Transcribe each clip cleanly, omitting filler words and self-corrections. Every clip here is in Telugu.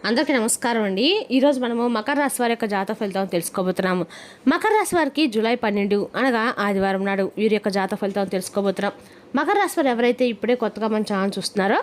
అందరికీ నమస్కారం అండి. ఈరోజు మనము మకర రాశి వారి యొక్క జాతక ఫలితం తెలుసుకోబోతున్నాము. మకర రాశి వారికి జూలై 12 అనగా ఆదివారం నాడు వీరి యొక్క జాతక ఫలితం తెలుసుకోబోతున్నాం. మకర రాశి వారు ఎవరైతే ఇప్పుడే కొత్తగా మన ఛానల్ చూస్తున్నారో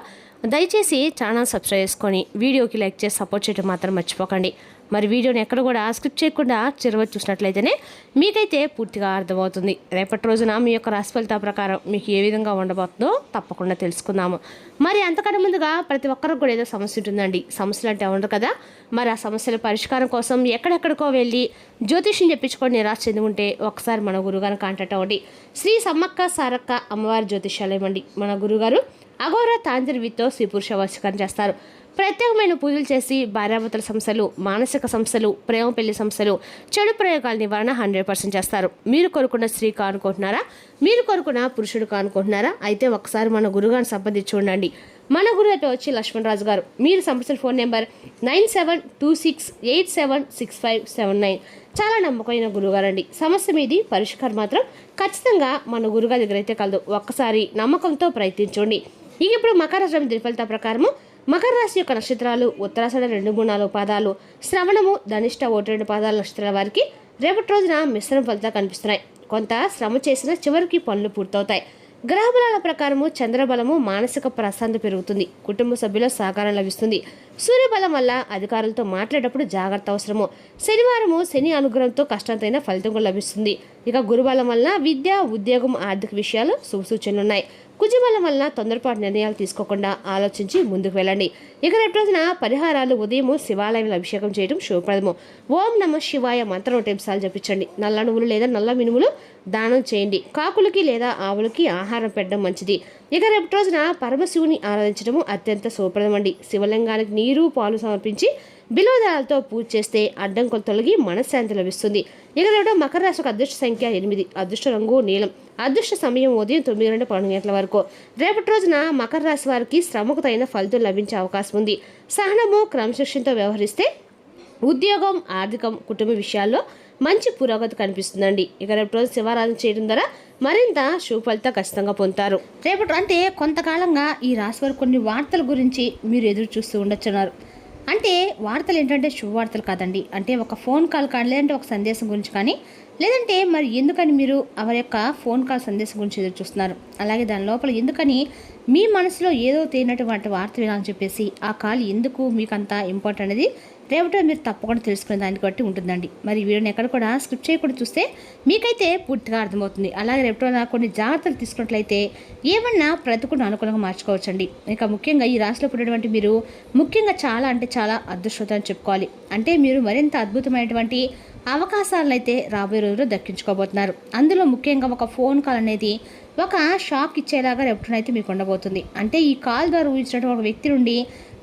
దయచేసి ఛానల్ సబ్స్క్రైబ్ చేసుకొని వీడియోకి లైక్ చేసి సపోర్ట్ చేయడం మాత్రం మర్చిపోకండి. మరి వీడియోని ఎక్కడ కూడా స్కిప్ చేయకుండా చివరి చూసినట్లయితేనే మీకైతే పూర్తిగా అర్థమవుతుంది. రేపటి రోజున మీ యొక్క రాశి ఫలితాల ప్రకారం మీకు ఏ విధంగా ఉండబోతుందో తప్పకుండా తెలుసుకుందాము. మరి అంతకన్నా ముందుగా ప్రతి ఒక్కరికి కూడా ఏదో సమస్య ఉంటుందండి. సమస్యలు అంటే ఉండరు కదా. మరి ఆ సమస్యల పరిష్కారం కోసం ఎక్కడెక్కడికో వెళ్ళి జ్యోతిష్యం చెప్పించుకొని నిరాశ చెంది ఉంటే ఒకసారి మన గురుగారిని కాంటాక్ట్ అవ్వండి. శ్రీ సమ్మక్క సారక్క అమ్మవారి జ్యోతిష్యాలయం అండి. మన గురుగారు అఘోర తాంత్రికతో స్త్రీ పురుష వశీకరణ చేస్తారు. ప్రత్యేకమైన పూజలు చేసి భార్యాభర్తల సమస్యలు, మానసిక సమస్యలు, ప్రేమ పెళ్లి సమస్యలు, చెడు ప్రయోగాల నివారణ 100% చేస్తారు. మీరు కోరుకున్న స్త్రీ కానుకుంటున్నారా? మీరు కోరుకున్న పురుషుడు కానుకుంటున్నారా? అయితే ఒకసారి మన గురుగారిని సంప్రదించి చూడండి. మన గురువు వచ్చి లక్ష్మణరాజు గారు. మీరు సంప్రదించిన ఫోన్ నెంబర్ 9726876579. చాలా నమ్మకమైన గురుగారు అండి. సమస్య మీది పరిష్కారం మాత్రం ఖచ్చితంగా మన గురుగారి దగ్గర అయితే కలదు. ఒక్కసారి నమ్మకంతో ప్రయత్నించండి. ఇక ఇప్పుడు మకర రాశి దినఫలిత ప్రకారము మకర రాశి యొక్క నక్షత్రాలు ఉత్తరాషాఢ 2, 3, 4 పాదాలు, శ్రవణము, ధనిష్ట 1, 2 పాదాల నక్షత్రాల వారికి రేపటి రోజున మిశ్రమ ఫలితాలు కనిపిస్తున్నాయి. కొంత శ్రమ చేసిన చివరికి పనులు పూర్తవుతాయి. గ్రహబలాల ప్రకారము చంద్రబలము మానసిక ప్రశాంతత పెరుగుతుంది. కుటుంబ సభ్యుల సహకారం లభిస్తుంది. సూర్యబలం వల్ల అధికారులతో మాట్లాడేటప్పుడు జాగ్రత్త అవసరము. శనివారము శని అనుగ్రహంతో కష్టంతైన ఫలితం కూడా లభిస్తుంది. ఇక గురుబలం వల్ల విద్య, ఉద్యోగం, ఆర్థిక విషయాలు శుభసూచనలు ఉన్నాయి. కుజబలం వల్ల తొందరపాటు నిర్ణయాలు తీసుకోకుండా ఆలోచించి ముందుకు వెళ్ళండి. ఇక రేపు రోజున పరిహారాలు ఉదయం శివాలయంలో అభిషేకం చేయడం శుభప్రదము. ఓం నమ శివాయ మంత్రం 100 నిమిషాలు జపించండి. నల్ల నువ్వులు లేదా నల్ల మినుములు దానం చేయండి. కాకులకి లేదా ఆవులకి ఆహారం పెట్టడం మంచిది. ఇక రేపు రోజున పరమశివుని ఆరాధించడము అత్యంత శుభప్రదమండి. శివలింగానికి నీరు, పాలు సమర్పించి బిల్వదళాలతో పూజ చేస్తే అడ్డంకులు తొలగి మనశ్శాంతి లభిస్తుంది. ఇక రేపు మకర రాశికి అదృష్ట సంఖ్య 8, అదృష్ట రంగు నీలం, అదృష్ట సమయం ఉదయం 9 నుండి 12 గంటల వరకు. రేపటి రోజున మకర రాశి వారికి శ్రమకు తగిన ఫలితం లభించే అవకాశం ఉంది. సహనము, క్రమశిక్షణతో వ్యవహరిస్తే ఉద్యోగం, ఆర్థికం, కుటుంబ విషయాల్లో మంచి పురోగతి కనిపిస్తుందండి. ఇక రేపు రోజు శివారాధన చేయడం ద్వారా మరింత శుభ ఫలితం ఖచ్చితంగా పొందుతారు. రేపటి అంటే కొంతకాలంగా ఈ రాశి వారు కొన్ని వార్తల గురించి మీరు ఎదురు చూస్తూ ఉండొచ్చున్నారు. అంటే వార్తలు ఏంటంటే శుభవార్తలు కాదండి. అంటే ఒక ఫోన్ కాల్ కానీ లేదంటే ఒక సందేశం గురించి కానీ లేదంటే మరి ఎందుకని మీరు ఎవరి యొక్క ఫోన్ కాల్ సందేశం గురించి ఎదురు చూస్తున్నారు, అలాగే దాని లోపల ఎందుకని మీ మనసులో ఏదో తేనటువంటి వార్త వినాలని చెప్పేసి ఆ కాల్ ఎందుకు మీకు అంత ఇంపార్టెంట్ అనేది రేపటి మీరు తప్పకుండా తెలుసుకునే దాన్ని బట్టి ఉంటుందండి. మరి వీడియోని ఎక్కడ కూడా స్కిప్ చేయకుండా చూస్తే మీకైతే పూర్తిగా అర్థమవుతుంది. అలాగే రేపటి కొన్ని జాగ్రత్తలు తీసుకున్నట్లయితే ఏమన్నా ప్రతికూల అనుకూలంగా మార్చుకోవచ్చండి. ఇంకా ముఖ్యంగా ఈ రాశిలో పుట్టినటువంటి మీరు ముఖ్యంగా చాలా అంటే చాలా అదృష్టం చెప్పుకోవాలి. అంటే మీరు మరింత అద్భుతమైనటువంటి అవకాశాలను అయితే రాబోయే రోజుల్లో దక్కించుకోబోతున్నారు. అందులో ముఖ్యంగా ఒక ఫోన్ కాల్ అనేది ఒక షాక్ ఇచ్చేలాగా రేపటినైతే మీకు ఉండబోతుంది. అంటే ఈ కాల్ ద్వారా ఊహించినటువంటి ఒక వ్యక్తి నుండి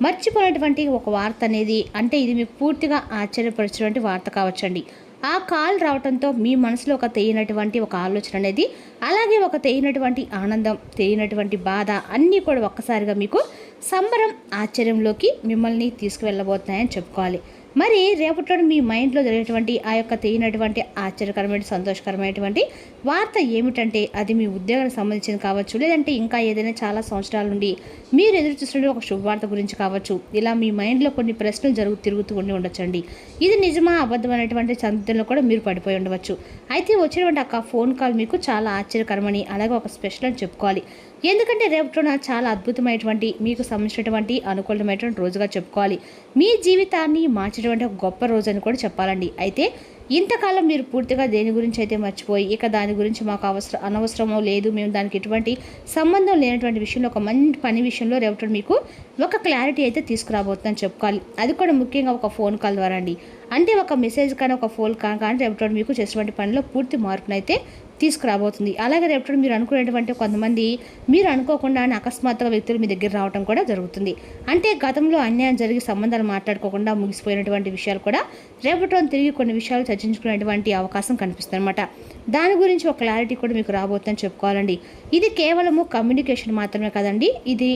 మర్చిపోయినటువంటి ఒక వార్త అనేది అంటే ఇది మీకు పూర్తిగా ఆశ్చర్యపరిచినటువంటి వార్త కావచ్చండి. ఆ కాల్ రావడంతో మీ మనసులో ఒక తెలియనటువంటి ఒక ఆలోచన అనేది, అలాగే ఒక తెలియనటువంటి ఆనందం, తెలియనటువంటి బాధ అన్నీ కూడా ఒక్కసారిగా మీకు సంబరం, ఆశ్చర్యంలోకి మిమ్మల్ని తీసుకువెళ్ళబోతున్నాయని చెప్పుకోవాలి. మరి రేపట్లో మీ మైండ్లో జరిగేటువంటి ఆ యొక్క తెలియనటువంటి ఆశ్చర్యకరమైన సంతోషకరమైనటువంటి వార్త ఏమిటంటే అది మీ ఉద్యోగానికి సంబంధించింది కావచ్చు, లేదంటే ఇంకా ఏదైనా చాలా సంవత్సరాల నుండి మీరు ఎదురు చూస్తున్న ఒక శుభవార్త గురించి కావచ్చు. ఇలా మీ మైండ్లో కొన్ని ప్రశ్నలు తిరుగుతూ ఉండొచ్చండి. ఇది నిజమా అబద్ధమైనటువంటి సందేహంలో కూడా మీరు పడిపోయి ఉండవచ్చు. అయితే వచ్చినటువంటి ఆ ఫోన్ కాల్ మీకు చాలా ఆశ్చర్యకరమని అలాగే ఒక స్పెషల్ అని చెప్పుకోవాలి. ఎందుకంటే రేపటిన చాలా అద్భుతమైనటువంటి మీకు సంబంధించినటువంటి అనుకూలమైనటువంటి రోజుగా చెప్పుకోవాలి. మీ జీవితాన్ని మార్చేటువంటి ఒక గొప్ప రోజు అని కూడా చెప్పాలండి. అయితే ఇంతకాలం మీరు పూర్తిగా దేని గురించి అయితే మర్చిపోయి ఇక దాని గురించి మాకు అనవసరమో లేదు, మేము దానికి ఎటువంటి సంబంధం లేనటువంటి విషయంలో ఒక మంచి పని విషయంలో రేపటి మీకు ఒక క్లారిటీ అయితే తీసుకురాబోతుందని చెప్పుకోవాలి. అది కూడా ముఖ్యంగా ఒక ఫోన్ కాల్ ద్వారా అండి. అంటే ఒక మెసేజ్ కానీ ఒక ఫోన్ కాల్ కానీ రేపటి మీకు చేసినటువంటి పనిలో పూర్తి మార్పునైతే తీసుకురాబోతుంది. అలాగే రేపటి మీరు అనుకునేటువంటి కొంతమంది మీరు అనుకోకుండా అకస్మాత్తుగా వ్యక్తులు మీ దగ్గర రావడం కూడా జరుగుతుంది. అంటే గతంలో అన్యాయం జరిగి సంబంధాలు మాట్లాడుకోకుండా ముగిసిపోయినటువంటి విషయాలు కూడా రేపటి తిరిగి కొన్ని విషయాలు చర్చించుకునేటువంటి అవకాశం కనిపిస్తుంది అనమాట. దాని గురించి ఒక క్లారిటీ కూడా మీకు రాబోతుందని చెప్పుకోవాలండి. ఇది కేవలము కమ్యూనికేషన్ మాత్రమే కాదండి. ఇది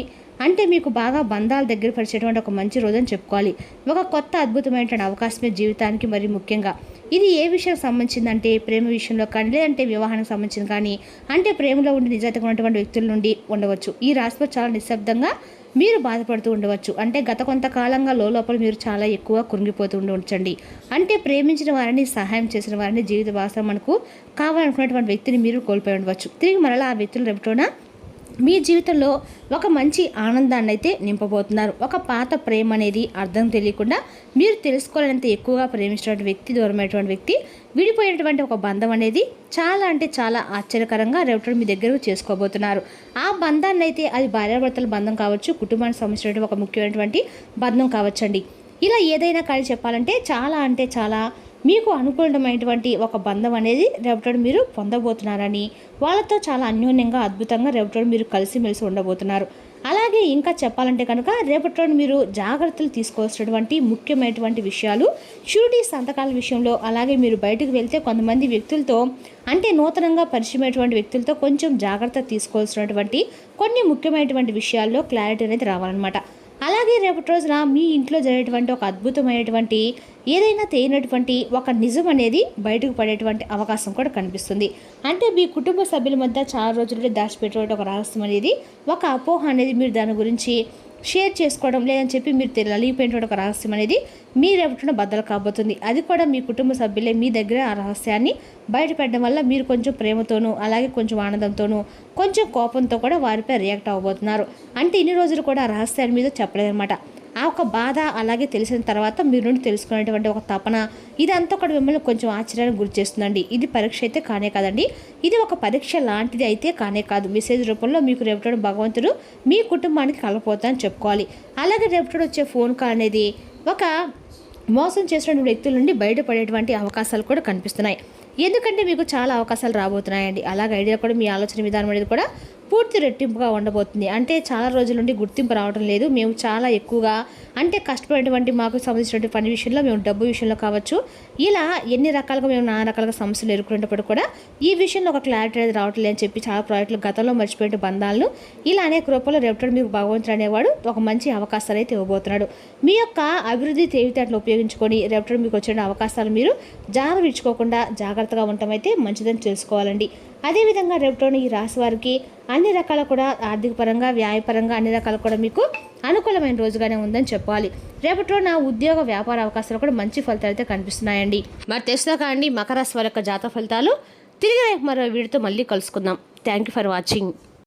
అంటే మీకు బాగా బంధాలు దగ్గర పరిచేటువంటి ఒక మంచి రోజు అని చెప్పుకోవాలి. ఒక కొత్త అద్భుతమైనటువంటి అవకాశమే జీవితానికి. మరి ముఖ్యంగా ఇది ఏ విషయానికి సంబంధించిందంటే ప్రేమ విషయంలో కానీ లేదంటే వివాహానికి సంబంధించింది కానీ అంటే ప్రేమలో ఉండి నిజాయితీగా ఉన్నటువంటి వ్యక్తుల నుండి ఉండవచ్చు. ఈ రాశిలో చాలా నిశ్శబ్దంగా మీరు బాధపడుతూ ఉండవచ్చు. అంటే గత కొంతకాలంగా లోపల మీరు చాలా ఎక్కువ కృంగిపోతూ ఉండవచ్చండి. అంటే ప్రేమించిన వారిని, సహాయం చేసిన వారిని, జీవిత భాగస్వామి మనకు కావాలనుకున్నటువంటి వ్యక్తిని మీరు కోల్పోయి ఉండవచ్చు. తిరిగి మరలా ఆ వ్యక్తులు రేపటోన మీ జీవితంలో ఒక మంచి ఆనందాన్ని అయితే నింపబోతున్నారు. ఒక పాత ప్రేమ అనేది అర్థం తెలియకుండా మీరు తెలుసుకోలేనంత ఎక్కువగా ప్రేమించినటువంటి వ్యక్తి, దూరమైనటువంటి వ్యక్తి, విడిపోయినటువంటి ఒక బంధం అనేది చాలా అంటే చాలా ఆశ్చర్యకరంగా రేపటి మీ దగ్గరకు చేసుకోబోతున్నారు. ఆ బంధాన్ని అయితే అది భార్యాభర్తల బంధం కావచ్చు, కుటుంబానికి సంబంధించినటువంటి ఒక ముఖ్యమైనటువంటి బంధం కావచ్చండి. ఇలా ఏదైనా కానీ చెప్పాలంటే చాలా అంటే చాలా మీకు అనుకూలమైనటువంటి ఒక బంధం అనేది రేపటి మీరు పొందబోతున్నారని, వాళ్ళతో చాలా అన్యోన్యంగా అద్భుతంగా రేపటి మీరు కలిసిమెలిసి ఉండబోతున్నారు. అలాగే ఇంకా చెప్పాలంటే కనుక రేపటి మీరు జాగ్రత్తలు తీసుకోవాల్సినటువంటి ముఖ్యమైనటువంటి విషయాలు షూరిటీ సంతకాల విషయంలో, అలాగే మీరు బయటకు వెళ్తే కొంతమంది వ్యక్తులతో అంటే నూతనంగా పరిచయమైనటువంటి వ్యక్తులతో కొంచెం జాగ్రత్త తీసుకోవాల్సినటువంటి కొన్ని ముఖ్యమైనటువంటి విషయాల్లో క్లారిటీ అనేది రావాలన్నమాట. అలాగే రేపటి రోజున మీ ఇంట్లో జరిగేటువంటి ఒక అద్భుతమైనటువంటి ఏదైనా తెలియనటువంటి ఒక నిజం అనేది బయటకు పడేటువంటి అవకాశం కూడా కనిపిస్తుంది. అంటే మీ కుటుంబ సభ్యుల మధ్య చాలా రోజుల నుండి దాచిపెట్టేటువంటి ఒక రహస్యం అనేది, ఒక అపోహ అనేది మీరు దాని గురించి షేర్ చేసుకోవడం లేదని చెప్పి మీరు తెలియపోయినటువంటి ఒక రహస్యం అనేది మీ రేపటిన బద్దలు కాబోతుంది. అది కూడా మీ కుటుంబ సభ్యులే మీ దగ్గర ఆ రహస్యాన్ని బయటపెట్టడం వల్ల మీరు కొంచెం ప్రేమతోనూ, అలాగే కొంచెం ఆనందంతోనూ, కొంచెం కోపంతో కూడా వారిపై రియాక్ట్ అవ్వబోతున్నారు. అంటే ఇన్ని రోజులు కూడా ఆ రహస్యాల మీద చెప్పలేదన్నమాట. ఆ ఒక బాధ అలాగే తెలిసిన తర్వాత మీరు నుండి తెలుసుకునేటువంటి ఒక తపన, ఇదంతా కూడా మిమ్మల్ని కొంచెం ఆశ్చర్యానికి గురి చేస్తుందండి. ఇది పరీక్ష అయితే కానే కాదండి, ఇది ఒక పరీక్ష లాంటిది అయితే కానే కాదు. మెసేజ్ రూపంలో మీకు రేపటి భగవంతుడు మీ కుటుంబానికి కలపోతానని చెప్పుకోవాలి. అలాగే రేపటి వచ్చే ఫోన్ కాల్ అనేది ఒక మోసం చేసినటువంటి వ్యక్తుల నుండి బయటపడేటువంటి అవకాశాలు కూడా కనిపిస్తున్నాయి. ఎందుకంటే మీకు చాలా అవకాశాలు రాబోతున్నాయండి. అలాగే ఐడియా కూడా మీ ఆలోచన విధానం అనేది కూడా పూర్తి రెట్టింపుగా ఉండబోతుంది. అంటే చాలా రోజుల నుండి గుర్తింపు రావడం లేదు, మేము చాలా ఎక్కువగా అంటే కష్టపడేటువంటి మాకు సంబంధించినటువంటి పని విషయంలో, మేము డబ్బు విషయంలో కావచ్చు, ఇలా ఎన్ని రకాలుగా మేము నానా రకాలుగా సమస్యలు ఎదుర్కొనేటప్పుడు కూడా ఈ విషయంలో ఒక క్లారిటీ అనేది రావట్లేదు అని చెప్పి చాలా ప్రాజెక్టులు గతంలో మర్చిపోయే బంధాలను ఇలా అనేక రూపంలో రేపటి మీకు భగవంతుడు అనేవాడు ఒక మంచి అవకాశాలు అయితే ఇవ్వబోతున్నాడు. మీ యొక్క అభివృద్ధి తెలివితేటలు ఉపయోగించుకొని రేపటి మీకు వచ్చిన అవకాశాలు మీరు విడుచుకోకుండా జాగ్రత్తగా ఉండటం అయితే మంచిదని తెలుసుకోవాలండి. అదేవిధంగా రేపటి ఈ రాశి వారికి అన్ని రకాల కూడా ఆర్థిక పరంగా, వ్యాయపరంగా అన్ని రకాలు కూడా మీకు అనుకూలమైన రోజుగానే ఉందని చెప్పాలి. రేపటిలో నా ఉద్యోగ వ్యాపార అవకాశాలు కూడా మంచి ఫలితాలు అయితే కనిపిస్తున్నాయండి. మరి తెలుసుగా అండి మకర రాశి వారి యొక్క జాతక ఫలితాలు. తిరిగి మరో వీడియోతో మళ్ళీ కలుసుకుందాం. Thank you for watching.